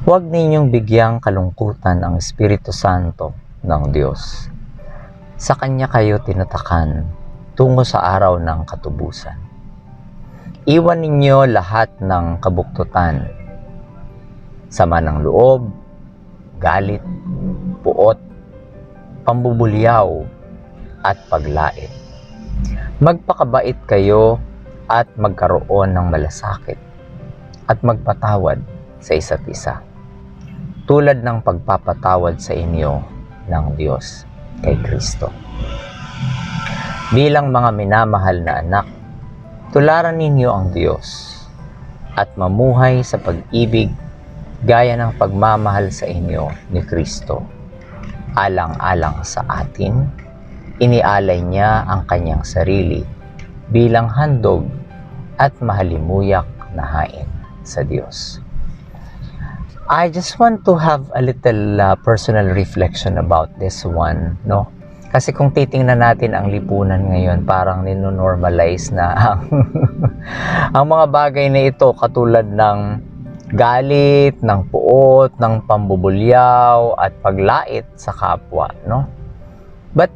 Huwag ninyong bigyang kalungkutan ang Espiritu Santo ng Diyos. Sa Kanya kayo tinatakan tungo sa araw ng katubusan. Iwan ninyo lahat ng kabuktutan, sama ng loob, galit, puot, pambubulyaw, at paglait. Magpakabait kayo at magkaroon ng malasakit at magpatawad sa isa't isa, tulad ng pagpapatawad sa inyo ng Diyos kay Kristo. Bilang mga minamahal na anak, tularan ninyo ang Diyos at mamuhay sa pag-ibig gaya ng pagmamahal sa inyo ni Kristo. Alang-alang sa atin, inialay niya ang kanyang sarili bilang handog at mahalimuyak na hain sa Diyos. I just want to have a little personal reflection about this one, no? Kasi kung titingnan natin ang lipunan ngayon, parang nino-normalize na ang mga bagay na ito, katulad ng galit, ng puot, ng pambubulyaw at paglait sa kapwa, no? But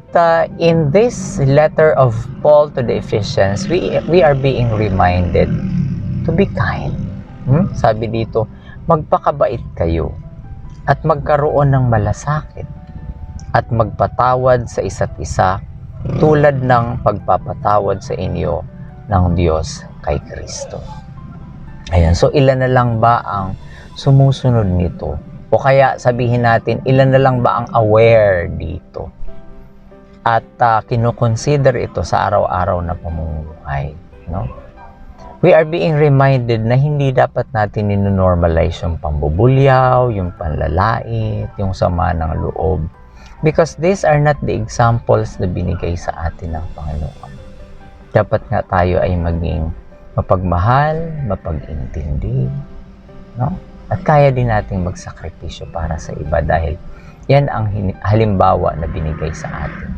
in this letter of Paul to the Ephesians, we are being reminded to be kind. Sabi dito, magpakabait kayo at magkaroon ng malasakit at magpatawad sa isa't isa tulad ng pagpapatawad sa inyo ng Diyos kay Kristo. Ayan, so ilan na lang ba ang sumusunod nito? O kaya sabihin natin, ilan na lang ba ang aware dito? At kinukonsider ito sa araw-araw na pamumuhay, no? We are being reminded na hindi dapat natin nino-normalize yung pambubulyaw, yung panlalait, yung sama ng loob. Because these are not the examples na binigay sa atin ng Panginoon. Dapat nga tayo ay maging mapagmahal, mapag-intindi, no? At kaya din nating magsakripisyo para sa iba dahil yan ang halimbawa na binigay sa atin